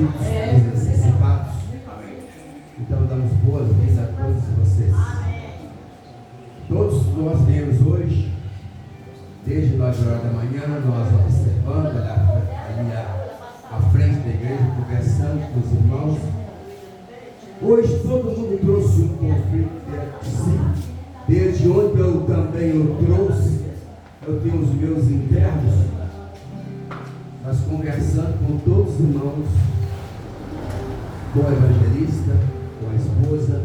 aflitos, os necessitados. Então damos boas-vindas a todos vocês. Todos nós viemos hoje, desde 9 horas da manhã, nós observando ali à frente da igreja, conversando com os irmãos. Hoje todo mundo trouxe um conflito dentro de si. Desde onde eu também trouxe, eu tenho os meus internos. Nós conversando com todos os irmãos, com o evangelista, com a esposa,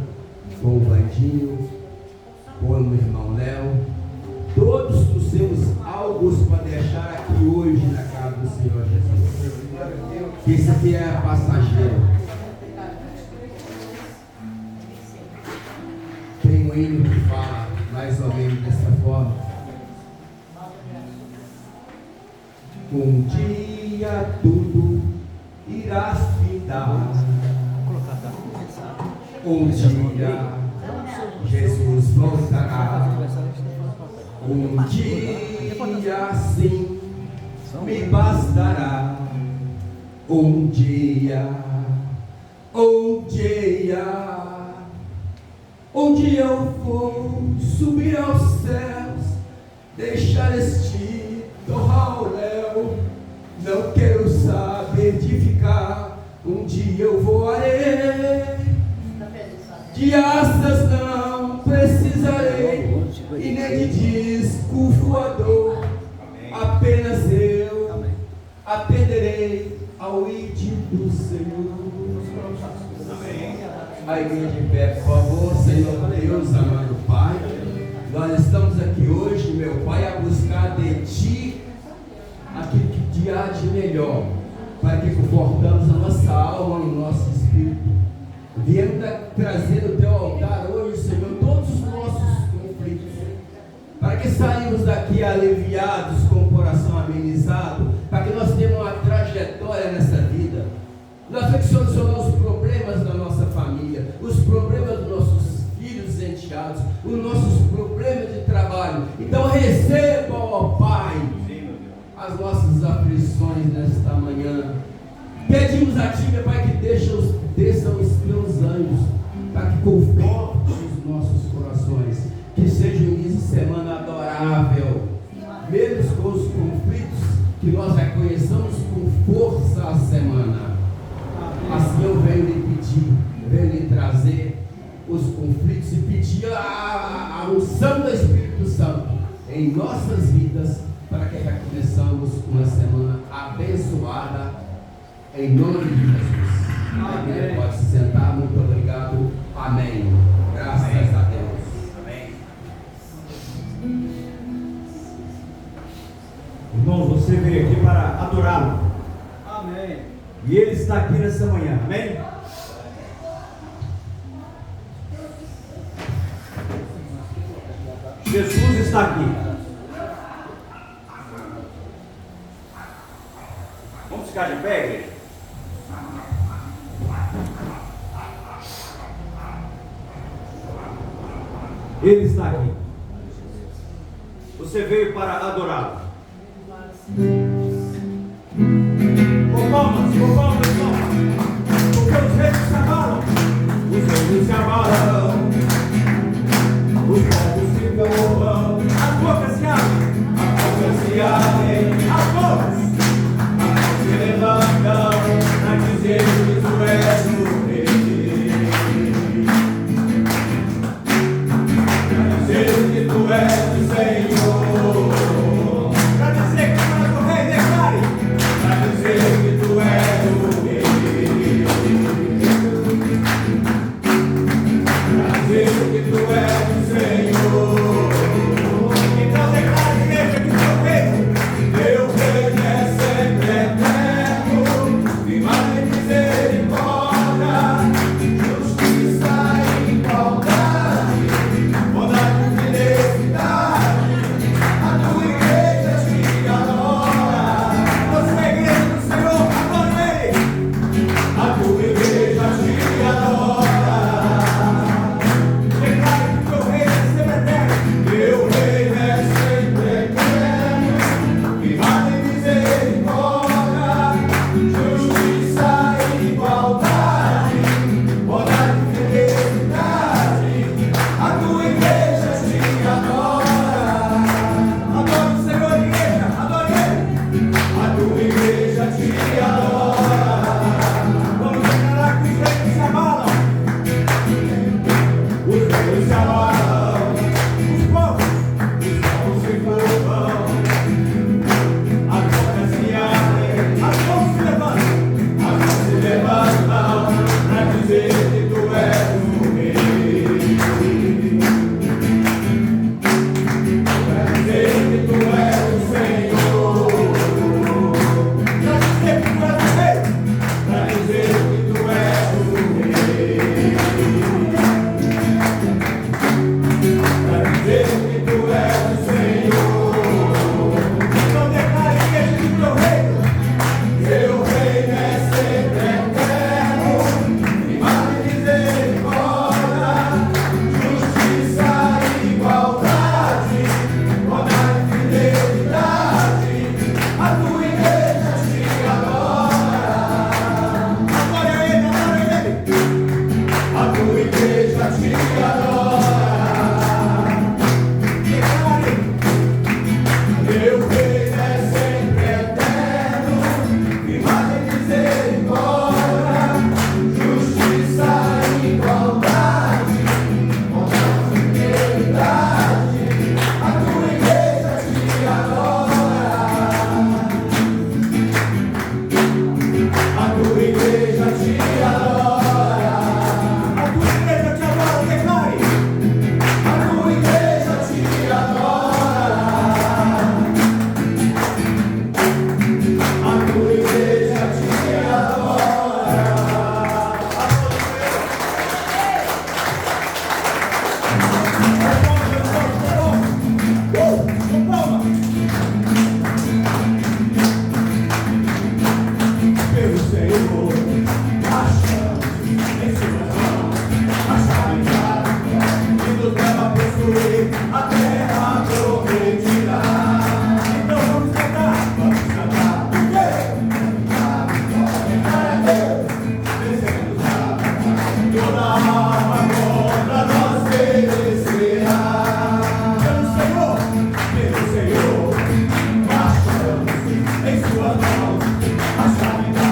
com o Vandinho, com o meu irmão Léo. Todos trouxemos algo para deixar aqui hoje na casa do Senhor Jesus. Que isso aqui é passageiro. Tem um hino que fala mais ou menos dessa forma. Um dia tudo irá findar. Um dia Jesus voltará. Um dia sim me bastará. Um dia eu vou subir aos céus, deixar este torrauléu. Não quero saber de ficar. Um dia eu voarei, de asas não precisarei, e nem de disco voador. Apenas eu atenderei ao ID do Senhor. A igreja de pé, por favor. Senhor Deus, amado Pai, nós estamos aqui hoje, meu Pai, a buscar de Ti aquilo que há de melhor, para que confortamos a nossa alma e o nosso espírito. Viemos trazer no Teu altar hoje, Senhor, todos os nossos conflitos, para que saímos daqui aliviados, com o coração amenizado, para que nós tenhamos uma trajetória nessa vida. Nós temos que solucionar os problemas da nossa família, os problemas dos nossos filhos e enteados, os nossos problemas de trabalho. Então receba, ó Pai, as nossas aflições nesta manhã. Pedimos a Ti, meu Pai, que desçam os Teus anjos, para que conforte os nossos corações, que seja um início de semana adorável, mesmo com os conflitos, que nós reconheçamos com força a semana. Assim eu venho lhe pedir, venho lhe trazer os conflitos e pedir a unção do Espírito Santo em nossas vidas, para que recomeçamos uma semana abençoada, em nome de Jesus. Amém. Pode se sentar, muito obrigado. Amém. Graças a Deus. Amém. Irmãos, você veio aqui para adorá-lo. Amém. E Ele está aqui nessa manhã. Amém? Jesus está aqui. Vamos ficar de pé, igreja? Ele está aqui. Você veio para adorá-lo. Com palmas, irmão. Porque os reis se abalam. Os reis se abalam. Os povos se louvam. As bocas se abrem. As bocas se levantam para dizer que tu és o rei. Para dizer que tu és o Senhor. Para dizer que tu és o rei, declare. Para dizer que tu és pelo Senhor, achamos em suas mãos a chave da que nos leva a possuir a terra prometida. Então vamos cantar, porque vencemos toda alma contra nós perecerá. Pelo Senhor, achamos em suas mãos a chave da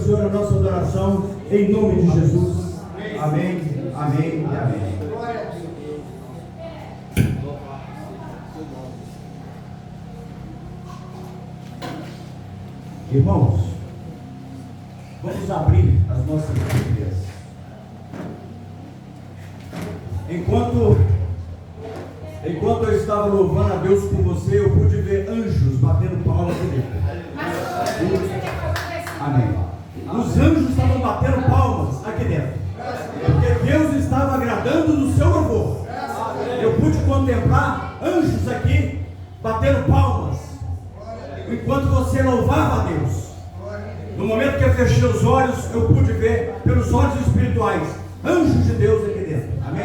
Senhor, a nossa adoração, em nome de Jesus. Amém, amém e amém. Irmãos, vamos abrir as nossas Bíblias. Enquanto eu estava louvando a Deus com você, eu pude ver anjos batendo palmas aqui dentro. Amém. Os anjos estavam batendo palmas aqui dentro, porque Deus estava agradando do seu louvor. Eu pude contemplar anjos aqui batendo palmas enquanto você louvava a Deus. No momento que eu fechei os olhos, eu pude ver pelos olhos espirituais anjos de Deus aqui dentro. Amém?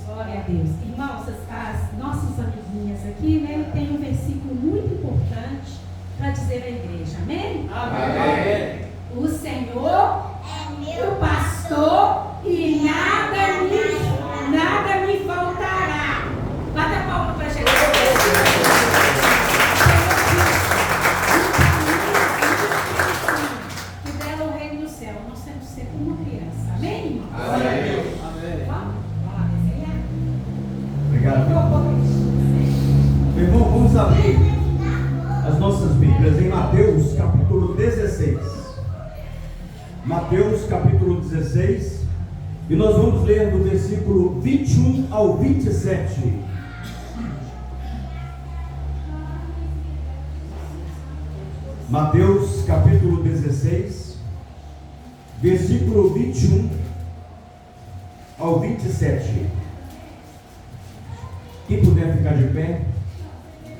Glória a Deus. Irmãos, as nossas amiguinhas aqui, né, tem um versículo muito importante para dizer à igreja. Amém? Amém. O Senhor é meu pastor e nada me faltará. Bata a palma para Jesus. Que dela o reino do céu. Nós temos que ser como criança. Amém, irmãos? Amém. Vamos lá desenhar? Obrigado. Irmão, vamos abrir as nossas Bíblias em Mateus capítulo 16. Mateus capítulo 16. E nós vamos ler do versículo 21 ao 27. Mateus capítulo 16, versículo 21 ao 27. Quem puder ficar de pé,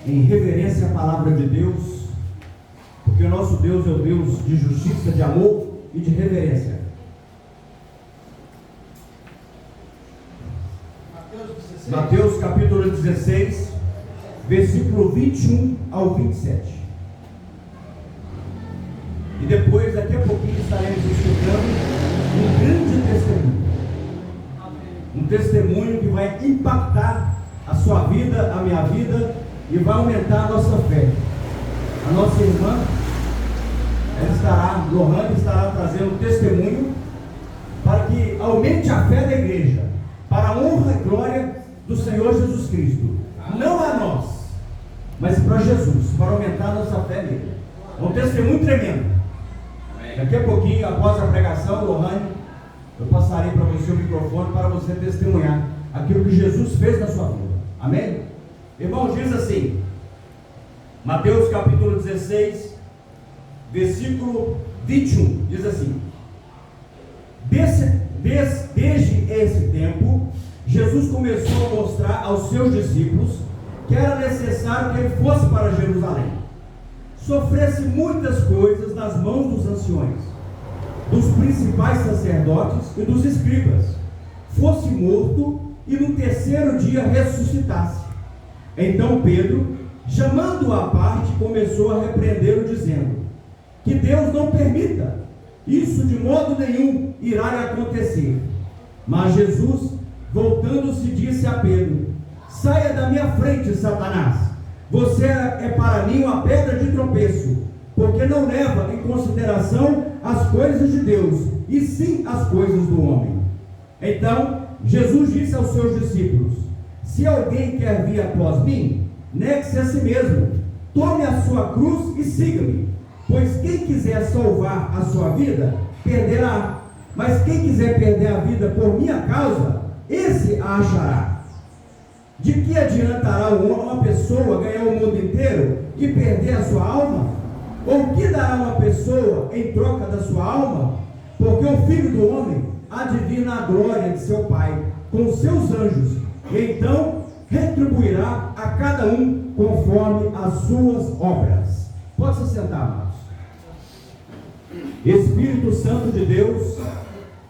em reverência à palavra de Deus, porque o nosso Deus é o Deus de justiça, de amor e de reverência. Mateus capítulo 16, versículo 21 ao 27. E depois, daqui a pouquinho, estaremos escutando um grande testemunho. Um testemunho que vai impactar a sua vida, a minha vida, e vai aumentar a nossa fé. A nossa irmã, Lohane estará trazendo um testemunho para que aumente a fé da igreja, para a honra e glória do Senhor Jesus Cristo. Não a nós, mas para Jesus, para aumentar a nossa fé nele. É um testemunho tremendo. Daqui a pouquinho, após a pregação, Lohane, eu passarei para você o microfone para você testemunhar aquilo que Jesus fez na sua vida. Amém? Irmãos, diz assim, Mateus capítulo 16, versículo 21, diz assim: desde esse tempo, Jesus começou a mostrar aos seus discípulos que era necessário que ele fosse para Jerusalém, sofresse muitas coisas nas mãos dos anciões, dos principais sacerdotes e dos escribas, fosse morto e no terceiro dia ressuscitasse. Então Pedro, chamando-o à parte, começou a repreendê-lo, dizendo: que Deus não permita, isso de modo nenhum irá lhe acontecer. Mas Jesus, voltando-se, disse a Pedro: saia da minha frente, Satanás, você é para mim uma pedra de tropeço, porque não leva em consideração as coisas de Deus, e sim as coisas do homem. Então Jesus disse aos seus discípulos: se alguém quer vir após mim, negue-se a si mesmo, tome a sua cruz e siga-me. Pois quem quiser salvar a sua vida, perderá. Mas quem quiser perder a vida por minha causa, esse a achará. De que adiantará uma pessoa ganhar o mundo inteiro e perder a sua alma? Ou que dará uma pessoa em troca da sua alma? Porque o Filho do Homem há de vir na glória de seu Pai, com seus anjos, e então retribuirá a cada um conforme as suas obras. Pode se sentar, amados. Espírito Santo de Deus,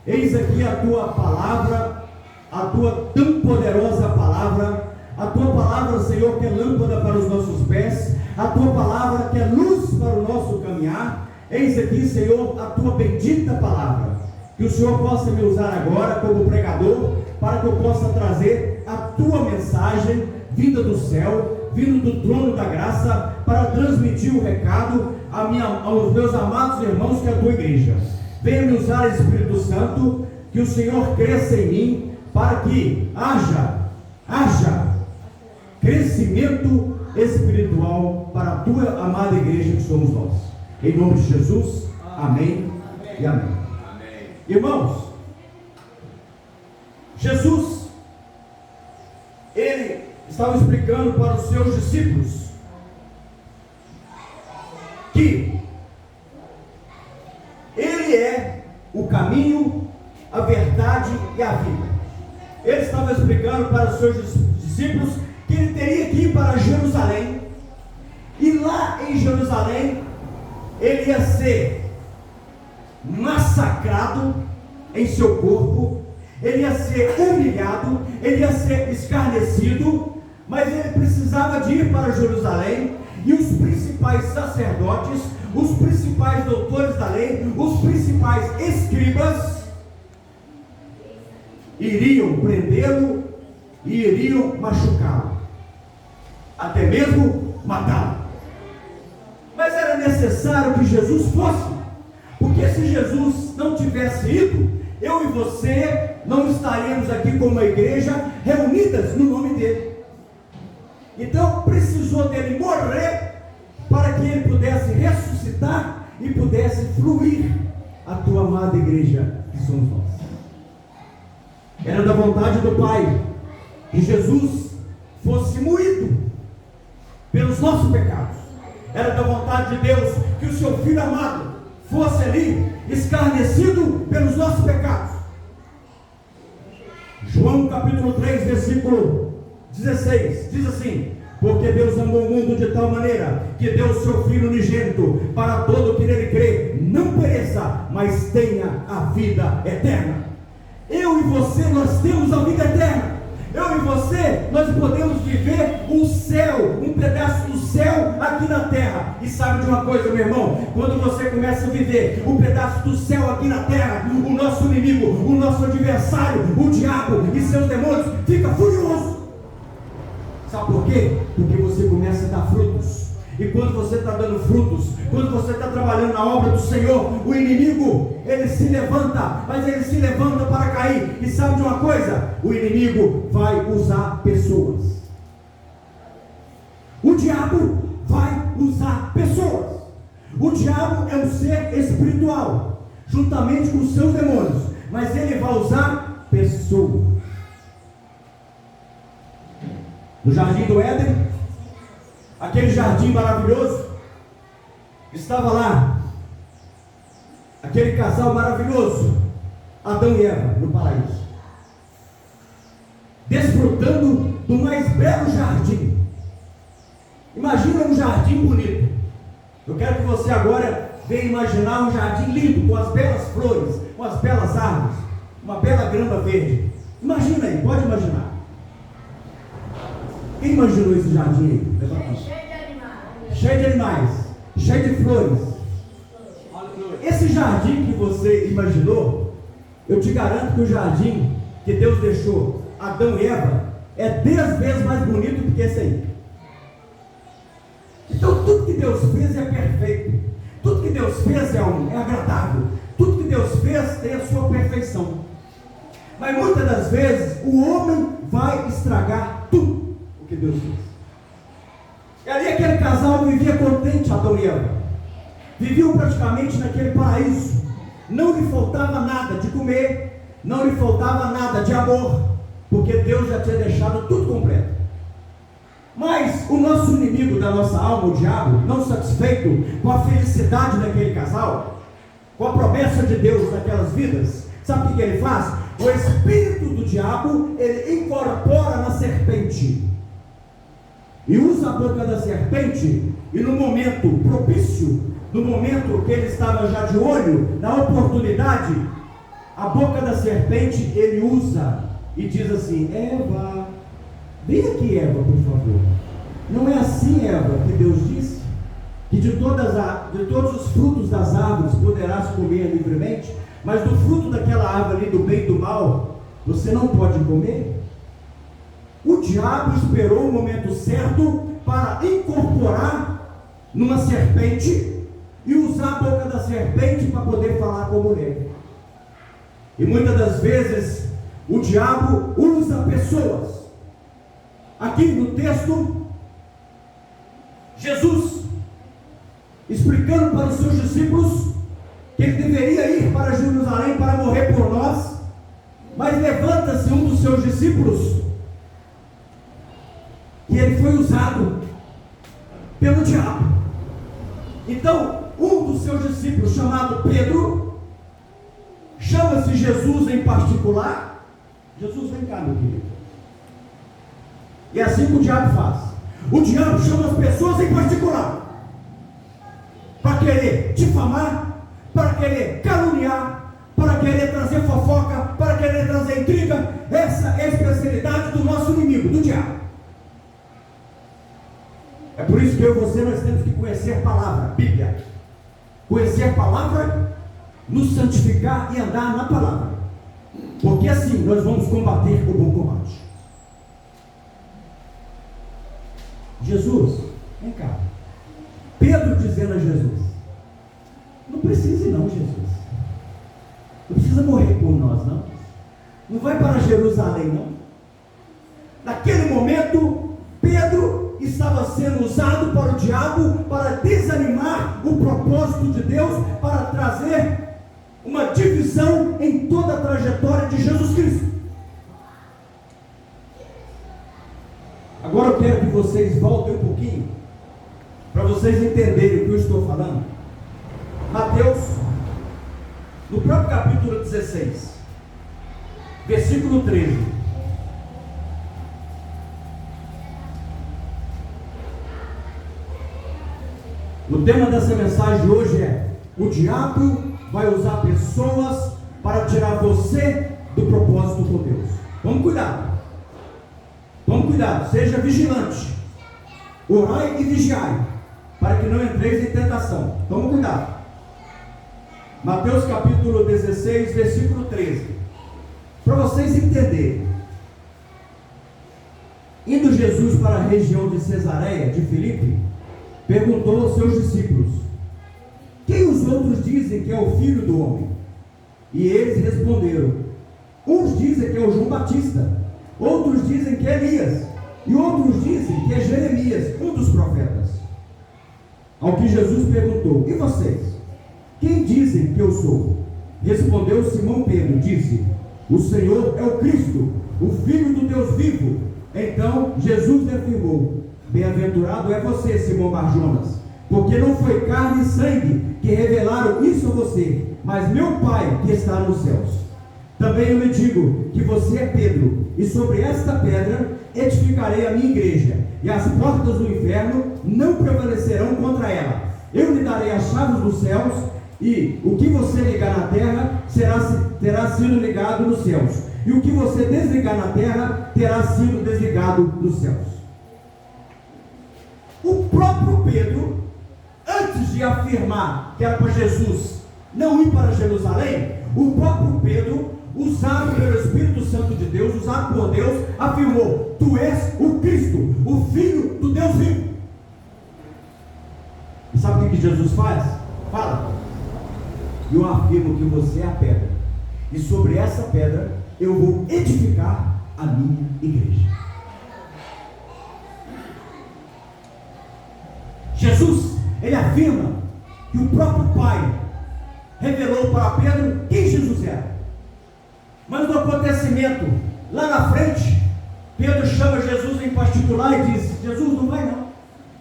eis aqui a tua palavra, a tua tão poderosa palavra, a tua palavra, Senhor, que é lâmpada para os nossos pés, a tua palavra que é luz para o nosso caminhar. Eis aqui, Senhor, a tua bendita palavra. Que o Senhor possa me usar agora como pregador, para que eu possa trazer a tua mensagem, vinda do céu, vindo do trono da graça, para transmitir o recado aos meus amados irmãos, que é a tua igreja. Venha me usar, Espírito Santo, que o Senhor cresça em mim, para que haja crescimento espiritual para a tua amada igreja que somos nós. Em nome de Jesus, amém e amém. Irmãos, Jesus, ele estava explicando para os seus discípulos que ele é o caminho, a verdade e a vida. Ele estava explicando para os seus discípulos que ele teria que ir para Jerusalém, e lá em Jerusalém ele ia ser massacrado em seu corpo, ele ia ser humilhado, ele ia ser escarnecido, mas ele precisava de ir para Jerusalém, e os principais sacerdotes, os principais doutores da lei, os principais escribas iriam prendê-lo e iriam machucá-lo, até mesmo matá-lo. Mas era necessário que Jesus fosse, porque se Jesus não tivesse ido, eu e você não estaríamos aqui como uma igreja reunidas no nome dele. Então precisou dele morrer para que ele pudesse ressuscitar e pudesse fluir a tua amada igreja que somos nós. Era da vontade do Pai que Jesus fosse moído pelos nossos pecados. Era da vontade de Deus que o seu Filho amado fosse ali escarnecido pelos nossos pecados. João capítulo 3, versículo 16, diz assim: porque Deus amou o mundo de tal maneira que deu o seu Filho unigênito, para todo que nele crê não pereça, mas tenha a vida eterna. Eu e você, nós temos a vida eterna. Eu e você, nós podemos viver um céu, um pedaço do céu aqui na terra. E sabe de uma coisa, meu irmão? Quando você começa a viver um pedaço do céu aqui na terra, o nosso inimigo, o nosso adversário, o diabo e seus demônios fica furioso. Sabe por quê? Porque você começa a dar frutos. E quando você está dando frutos, quando você está trabalhando na obra do Senhor, o inimigo, ele se levanta, mas ele se levanta para cair. E sabe de uma coisa? O inimigo vai usar pessoas. O diabo vai usar pessoas. O diabo é um ser espiritual, juntamente com os seus demônios, mas ele vai usar pessoas. No jardim do Éden, aquele jardim maravilhoso, estava lá aquele casal maravilhoso, Adão e Eva, no paraíso, desfrutando do mais belo jardim. Imagina um jardim bonito. Eu quero que você agora venha imaginar um jardim lindo, com as belas flores, com as belas árvores, uma bela grama verde. Imagina aí, pode imaginar. Quem imaginou esse jardim aí? Cheio de animais, cheio de flores. Esse jardim que você imaginou, eu te garanto que o jardim que Deus deixou Adão e Eva é 10 vezes mais bonito do que esse aí. Então tudo que Deus fez é perfeito, tudo que Deus fez é agradável, tudo que Deus fez tem a sua perfeição. Mas muitas das vezes o homem vai estragar tudo o que Deus fez. E ali aquele casal vivia contente, Adão e Eva. Viviam praticamente naquele paraíso. Não lhe faltava nada de comer, não lhe faltava nada de amor, porque Deus já tinha deixado tudo completo. Mas o nosso inimigo da nossa alma, o diabo, não satisfeito com a felicidade daquele casal, com a promessa de Deus naquelas vidas, sabe o que ele faz? O espírito do diabo, ele incorpora na serpente e usa a boca da serpente, e no momento propício, no momento que ele estava já de olho, na oportunidade, a boca da serpente ele usa e diz assim: Eva, vem aqui, Eva, por favor. Não é assim, Eva, que Deus disse? Que de todos os frutos das árvores poderás comer livremente, mas do fruto daquela árvore ali, do bem e do mal, você não pode comer? O diabo esperou o momento certo para incorporar numa serpente usar a boca da serpente para poder falar com a mulher. E muitas das vezes o diabo usa pessoas. Aqui no texto, Jesus explicando para os seus discípulos que ele deveria ir para Jerusalém para morrer por nós, mas levanta-se um dos seus discípulos e ele foi usado pelo diabo. Então, um dos seus discípulos, chamado Pedro, chama-se Jesus em particular. Jesus, vem cá, meu querido. E é assim que o diabo faz. O diabo chama as pessoas em particular para querer difamar, para querer caluniar, para querer trazer fofoca, para querer trazer intriga. Essa é a especialidade do nosso inimigo, do diabo. É por isso que eu e você, nós temos que conhecer a palavra, a Bíblia. Conhecer a palavra, nos santificar e andar na palavra. Porque assim nós vamos combater o bom combate. Jesus, vem cá. Pedro dizendo a Jesus: não precisa ir não, Jesus. Não precisa morrer por nós, não. Não vai para Jerusalém, não. Naquele momento, Pedro estava sendo usado para o diabo, para desanimar o propósito de Deus, para trazer uma divisão em toda a trajetória de Jesus Cristo. Agora eu quero que vocês voltem um pouquinho, para vocês entenderem o que eu estou falando. Mateus, no próprio capítulo 16, versículo 13. O tema dessa mensagem de hoje é: o diabo vai usar pessoas para tirar você do propósito com Deus. Tome cuidado. Tome cuidado, seja vigilante. Orai e vigiai, para que não entreis em tentação. Tome cuidado. Mateus capítulo 16, versículo 13. Para vocês entenderem. Indo Jesus para a região de Cesareia de Filipe, perguntou aos seus discípulos: quem os outros dizem que é o Filho do Homem? E eles responderam: uns dizem que é o João Batista, outros dizem que é Elias, e outros dizem que é Jeremias, um dos profetas. Ao que Jesus perguntou: e vocês? Quem dizem que eu sou? Respondeu Simão Pedro, disse: o Senhor é o Cristo, o Filho do Deus vivo. Então Jesus lhe afirmou: bem-aventurado é você, Simão Bar-Jonas, porque não foi carne e sangue que revelaram isso a você, mas meu Pai que está nos céus. Também eu lhe digo que você é Pedro, e sobre esta pedra edificarei a minha igreja, e as portas do inferno não prevalecerão contra ela. Eu lhe darei as chaves dos céus, e o que você ligar na terra terá sido ligado nos céus, e o que você desligar na terra terá sido desligado nos céus. O próprio Pedro, antes de afirmar que era para Jesus não ir para Jerusalém, o próprio Pedro, usado pelo Espírito Santo de Deus, usado por Deus, afirmou: tu és o Cristo, o Filho do Deus vivo. E sabe o que Jesus faz? Fala: eu afirmo que você é a pedra, e sobre essa pedra eu vou edificar a minha igreja. Jesus, ele afirma que o próprio Pai revelou para Pedro quem Jesus era. Mas no acontecimento, lá na frente, Pedro chama Jesus em particular e diz: Jesus, não vai não,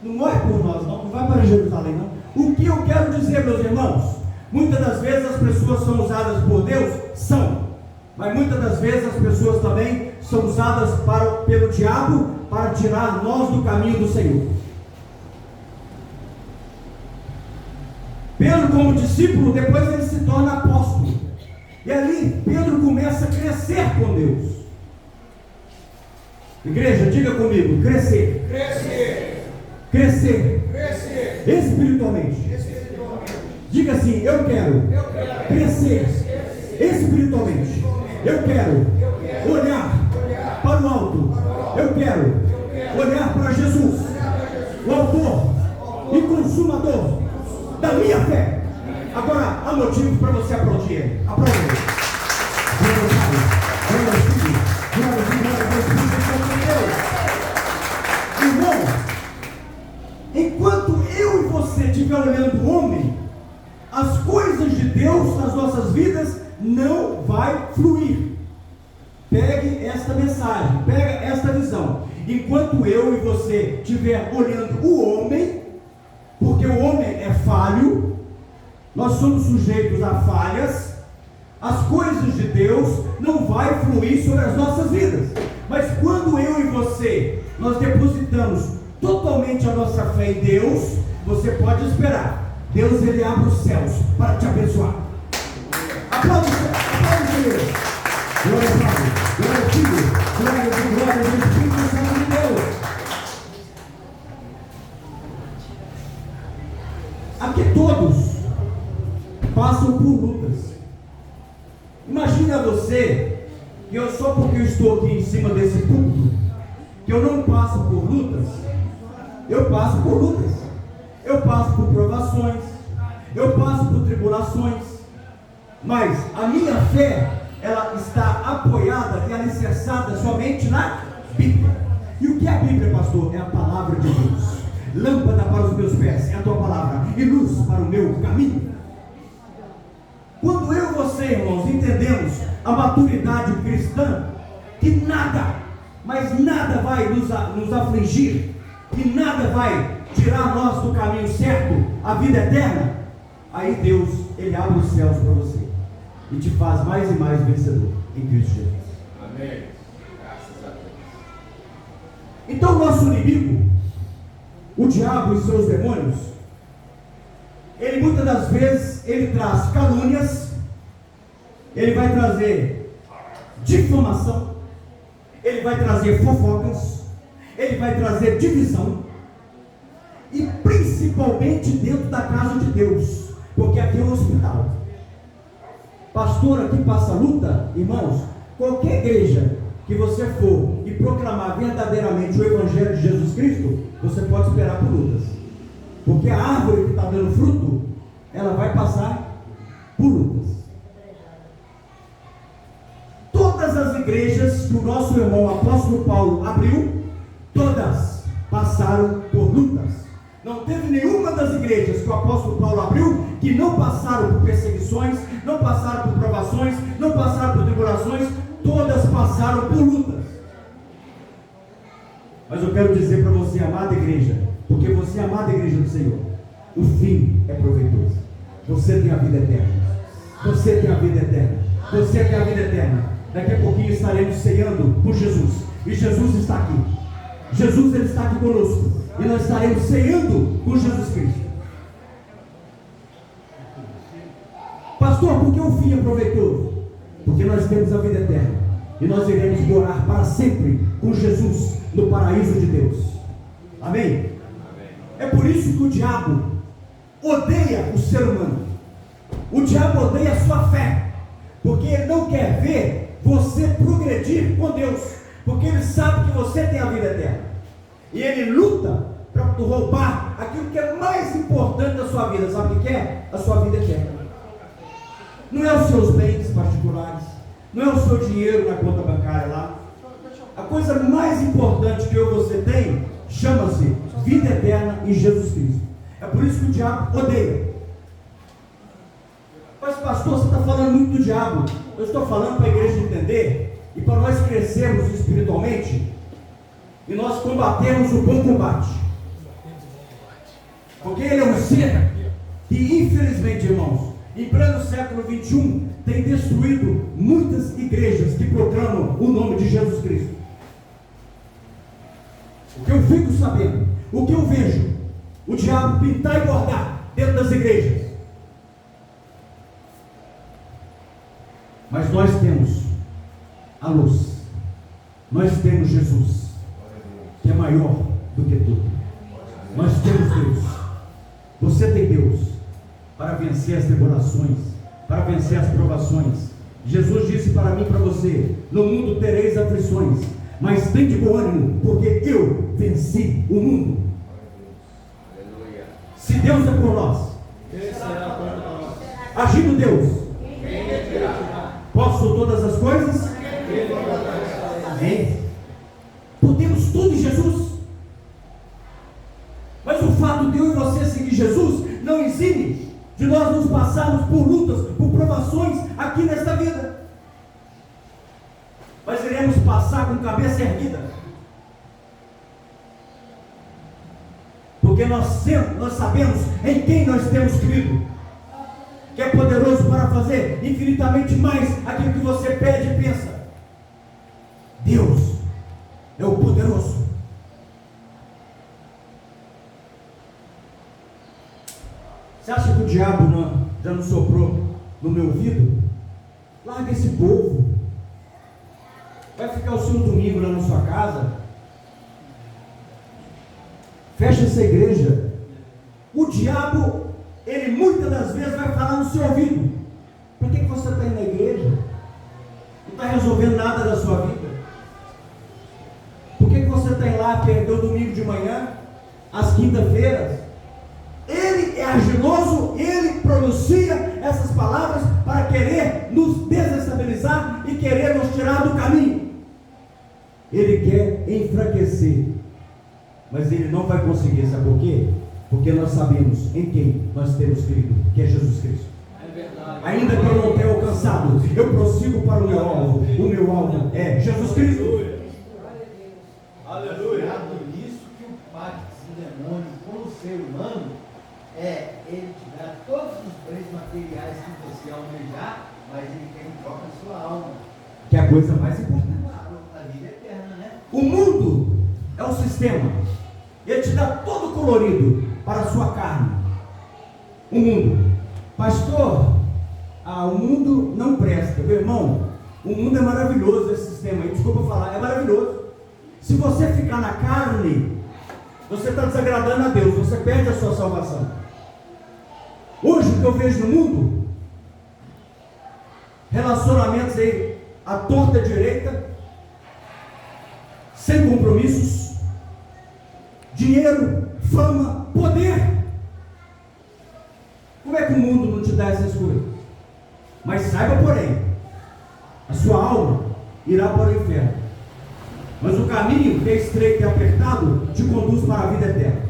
não morre por nós não vai para Jerusalém não. O que eu quero dizer, meus irmãos, muitas das vezes as pessoas são usadas por Deus, mas muitas das vezes as pessoas também são usadas pelo diabo para tirar nós do caminho do Senhor. Pedro, como discípulo, depois ele se torna apóstolo. E ali Pedro começa a crescer com Deus. Igreja, diga comigo: crescer. Crescer. Espiritualmente. Diga assim: eu quero crescer espiritualmente. Eu quero olhar para o alto. Eu quero olhar para Jesus, o autor e consumador da minha fé. há motivo para você aplaudir ele. Aplaude ele. Glória ao Pai, glória ao Filho, glória ao Filho, glória ao Espírito Santo de Deus. Irmão, enquanto eu e você estiver olhando o homem, as coisas de Deus nas nossas vidas não vai fluir. Pegue esta mensagem, pega esta visão. Enquanto eu e você estiver olhando o homem, porque o homem é falho, nós somos sujeitos a falhas, as coisas de Deus não vai fluir sobre as nossas vidas. Mas quando eu e você, nós depositamos totalmente a nossa fé em Deus, você pode esperar. Deus, ele abre os céus para te abençoar. Aplaude Deus. Glória ao Pai, glória ao Filho, glória ao Espírito Santo de Deus. Aqui todos passam por lutas. Imagina você que eu só porque eu estou aqui em cima desse púlpito, que eu não passo por lutas. Eu passo por lutas. Eu passo por provações, eu passo por tribulações, mas a minha fé, ela está apoiada e alicerçada somente na Bíblia. E o que é a Bíblia, pastor? É a palavra de Deus. Lâmpada para os meus pés é a tua palavra, e luz para o meu caminho. Quando eu e você, irmãos, entendemos a maturidade cristã, que nada, mas nada vai nos afligir, que nada vai tirar nós do caminho certo, a vida eterna, aí Deus, ele abre os céus para você e te faz mais e mais vencedor em Cristo Jesus. Amém. Graças a Deus. Então nosso inimigo, o diabo e seus demônios, ele muitas das vezes, ele traz calúnias, ele vai trazer difamação, ele vai trazer fofocas, ele vai trazer divisão, e principalmente dentro da casa de Deus, porque aqui é um hospital. Pastor, aqui passa luta, irmãos. Qualquer igreja que você for e proclamar verdadeiramente o Evangelho de Jesus Cristo, você pode esperar por lutas, porque a árvore que está dando fruto, ela vai passar por lutas. Todas as igrejas que o nosso irmão apóstolo Paulo abriu, todas passaram por lutas. Não teve nenhuma das igrejas que o apóstolo Paulo abriu que não passaram por perseguições, não passaram por provações, não passaram por tribulações, todas passaram por lutas. Mas eu quero dizer para você, amada igreja, porque você é amada igreja do Senhor, o fim é proveitoso. Você tem a vida eterna. Você tem a vida eterna. Você tem a vida eterna. Daqui a pouquinho estaremos ceando por Jesus, e Jesus está aqui. Jesus, ele está aqui conosco, e nós estaremos ceando com Jesus Cristo. Pastor, por que o fim é proveitoso? Porque nós temos a vida eterna, e nós iremos morar para sempre com Jesus no paraíso de Deus. Amém? É por isso que o diabo odeia o ser humano. O diabo odeia a sua fé, porque ele não quer ver você progredir com Deus, porque ele sabe que você tem a vida eterna, e ele luta para roubar aquilo que é mais importante da sua vida. Sabe o que é? A sua vida eterna. Não é os seus bens particulares, não é o seu dinheiro na conta bancária lá. A coisa mais importante que eu e você tem chama-se vida eterna em Jesus Cristo. É por isso que o diabo odeia. Mas pastor, você está falando muito do diabo. Eu estou falando para a igreja entender, e para nós crescermos espiritualmente, e nós combatermos o bom combate. Porque ele é um ser que, infelizmente, irmãos, em pleno século 21, tem destruído muitas igrejas que proclamam o nome de Jesus Cristo. O que eu fico sabendo, o que eu vejo, o diabo pintar e bordar dentro das igrejas. Mas nós temos a luz, nós temos Jesus, que é maior do que tudo. Nós temos Deus. Você tem Deus para vencer as tribulações, para vencer as provações. Jesus disse para mim e para você: no mundo tereis aflições, mas tem de bom ânimo, porque eu venci o mundo. Se Deus é por nós, Agindo Deus, posso todas as coisas? Amém. Podemos tudo em Jesus. Mas o fato de eu e você seguir Jesus não exime de nós nos passarmos por lutas, por provações aqui nesta vida. Mas iremos passar com cabeça erguida, porque nós sabemos em quem nós temos crido, que é poderoso para fazer infinitamente mais aquilo que você pede e pensa. Deus é o poderoso. Você acha que o diabo já não soprou no meu ouvido? Larga esse povo. Vai ficar o seu domingo lá na sua casa. Fecha essa igreja. O diabo, ele muitas das vezes vai falar no seu ouvido: por que você está indo na igreja? Não está resolvendo nada da sua vida. Por que você está indo lá, perdeu o domingo de manhã, às quinta-feiras? Ele é argiloso, ele pronuncia essas palavras para querer nos desestabilizar e querer nos tirar do caminho. Ele quer enfraquecer, mas ele não vai conseguir. Sabe por quê? Porque nós sabemos em quem nós temos crido, que é Jesus Cristo. Ainda que eu não tenha alcançado, eu prossigo para o meu alvo. O meu alvo é Jesus Cristo. Aleluia. Isso que o pacto do demônio com o ser humano é ele te dá todos os bens materiais que você almejar, mas ele quer em troca a sua alma. Que é a coisa mais importante. A vida eterna, né? O mundo é um sistema. Ele te dá todo colorido para a sua carne. O mundo. Pastor, o mundo não presta. Meu irmão, o mundo é maravilhoso, esse sistema aí. Desculpa falar, é maravilhoso. Se você ficar na carne, você está desagradando a Deus, você perde a sua salvação. Hoje o que eu vejo no mundo, relacionamentos aí à torta direita, sem compromissos, dinheiro, fama, poder. Como é que o mundo não te dá essas coisas? Mas saiba, porém, a sua alma irá para o inferno. Mas o caminho que é estreito e apertado te conduz para a vida eterna.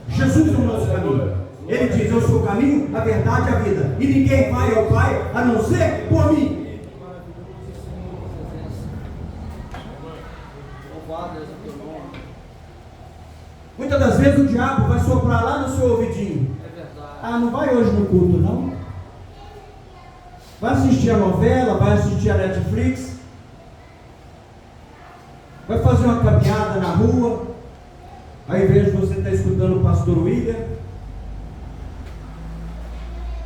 Jesus é o nosso caminho. Ele diz: eu sou o caminho, a verdade e a vida, e ninguém vai ao Pai a não ser por mim. Muitas das vezes o diabo vai soprar lá no seu ouvidinho: não vai hoje no culto não? Vai assistir a novela, vai assistir a Netflix, vai fazer uma caminhada na rua, ao invés de você estar escutando o pastor William.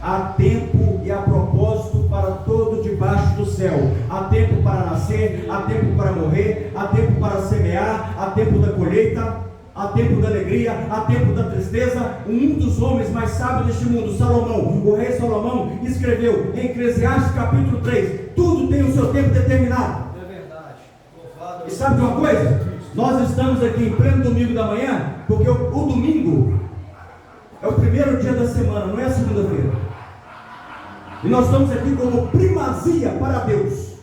Há tempo e há propósito para todo debaixo do céu. Há tempo para nascer, há tempo para morrer, há tempo para semear, há tempo da colheita, há tempo da alegria, há tempo da tristeza. Um dos homens mais sábios deste mundo, Salomão, o rei Salomão, escreveu em Eclesiastes capítulo 3: tudo tem o seu tempo determinado. É verdade. E sabe de uma coisa? Nós estamos aqui em pleno domingo da manhã, porque o domingo é o primeiro dia da semana, não é a segunda-feira. E nós estamos aqui como primazia para Deus.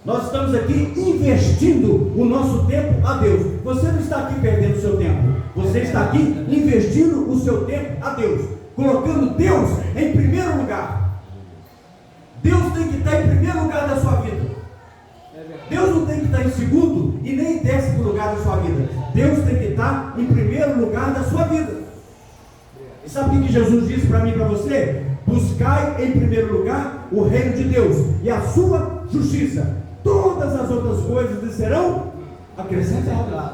Nós estamos aqui investindo o nosso tempo a Deus. Você não está aqui perdendo o seu tempo. Você está aqui investindo o seu tempo a Deus, colocando Deus em primeiro lugar. Deus tem que estar em primeiro lugar da sua vida. Deus não tem que estar em segundo e nem em 10º lugar da sua vida. Deus tem que estar em primeiro lugar da sua vida. E sabe o que Jesus disse para mim e para você? Buscai em primeiro lugar o reino de Deus e a sua justiça. Todas as outras coisas lhe serão acrescentadas. Está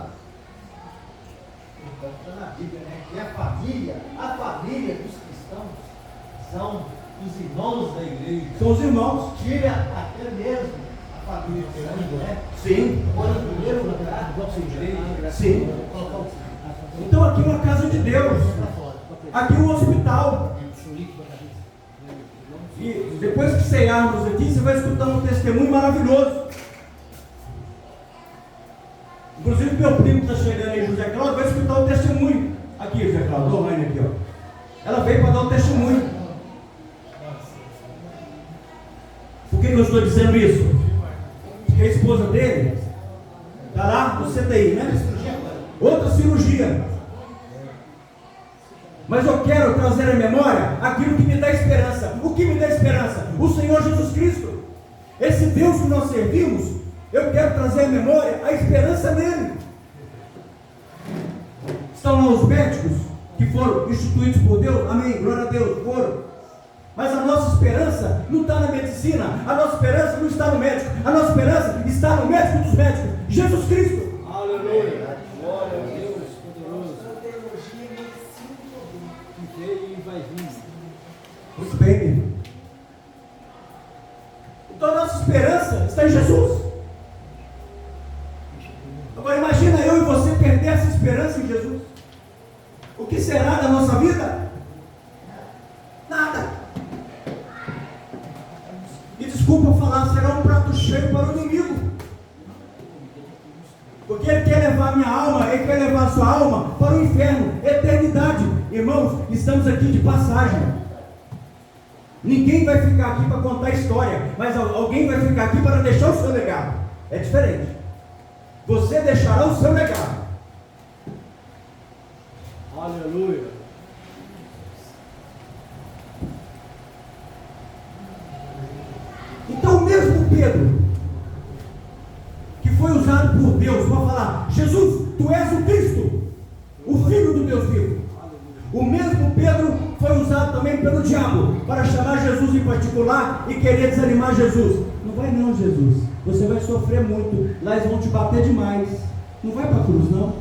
na Bíblia, né? Que a família dos cristãos são os irmãos da igreja. São os irmãos. Tira até mesmo a família do sangue, né? Sim. Põe em primeiro lugar a igreja. Sim. Então aqui é uma casa de Deus. Aqui é um hospital. E depois que cearmos aqui, você vai escutar um testemunho maravilhoso. Inclusive meu primo está chegando aí, José Cláudio, vai escutar o testemunho. Aqui, José Cláudio, Lohane aqui, ó. Ela veio para dar o testemunho. que eu estou dizendo isso? Porque a esposa dele está lá no CTI, né? Outra cirurgia. Mas eu quero trazer à memória aquilo que me dá esperança. O que me dá esperança? O Senhor Jesus Cristo. Esse Deus que nós servimos, eu quero trazer à memória a esperança nele. Estão lá os médicos que foram instituídos por Deus, amém, glória a Deus, foram. Mas a nossa esperança não está na medicina, a nossa esperança não está no médico, a nossa esperança está no médico dos médicos, Jesus Cristo. Aleluia. Glória a Deus, poderoso. Que veio e vai vir. Muito bem, meu irmão. Então a nossa esperança está em Jesus. Agora imagina eu e você perder essa esperança em Jesus. O que será da nossa vida? Nada. E desculpa falar, será um prato cheio para o inimigo. Porque ele quer levar minha alma, ele quer levar a sua alma para o inferno, eternidade. Irmãos, estamos aqui de passagem. Ninguém vai ficar aqui para contar história, mas alguém vai ficar aqui para deixar o seu legado. É diferente. Você deixará o seu legado. Aleluia. Então o mesmo Pedro, que foi usado por Deus para falar: Jesus, tu és o Cristo, o Filho do Deus vivo. O mesmo Pedro foi usado também pelo diabo para chamar Jesus em particular e querer desanimar Jesus. Não vai não, Jesus, você vai sofrer muito, lá eles vão te bater demais. Não vai para a cruz não.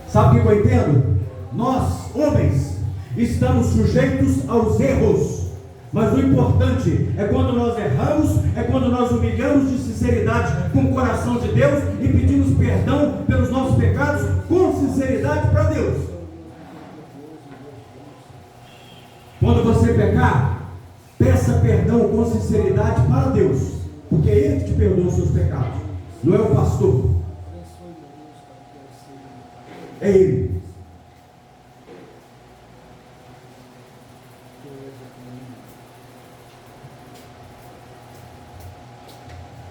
Sabe o que eu entendo? Nós, homens, estamos sujeitos aos erros. Mas o importante é quando nós erramos, é quando nós humilhamos de sinceridade com o coração de Deus e pedimos perdão pelos nossos pecados com sinceridade para Deus. Quando você pecar, peça perdão com sinceridade para Deus, porque é Ele que te perdoa os seus pecados, não é o pastor, é Ele.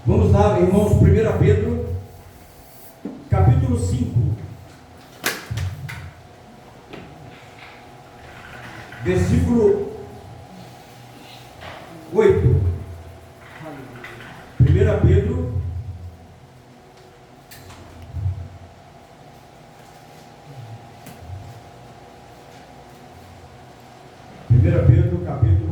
Vamos lá, irmãos, 1 Pedro, capítulo 5, versículo 8. 1 Pedro, capítulo